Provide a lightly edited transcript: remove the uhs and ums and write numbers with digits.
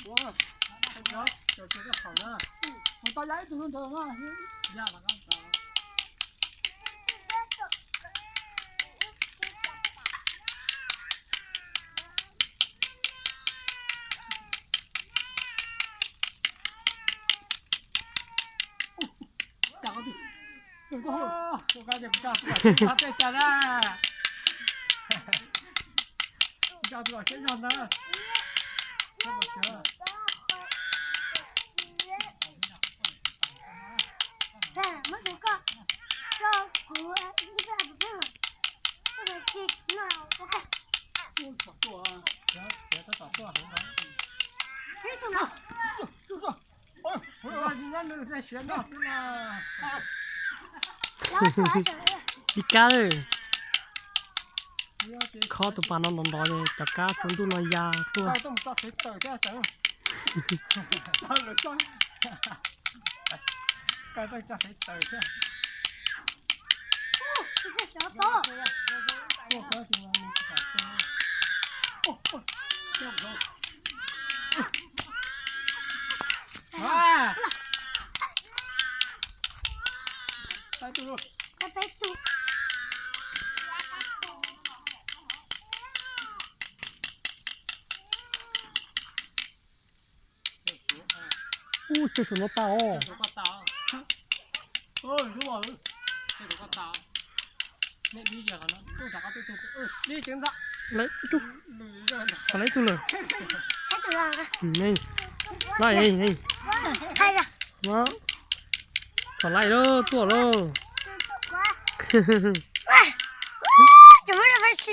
哇，这觉得好呢。我大家一起走嘛，一样的啊。打个地，我感觉不干不他在家呢。不干不身上呢，这不行。少做啊，别他少做很好。哎，怎么？就这，哎，我说你那在学那是吗？đi cá rồi khó tụi bạn nó nón đó rồi tất cả chúng tôi nói ya thôi cái đông ta phải tự ra sợ ta là sao cái đông ta phải tự ra 这个小狗。我高兴了，你敢说？这不中。哎，来住住。来白猪。这什么大哦？这个大。哦，是吧？这个大。你理解了呢？做啥都做。你现在。来住。好来住了。开走了。này lại này này. 开着。đó. Còn lại đó, tua đó. 喂，怎么这么吃？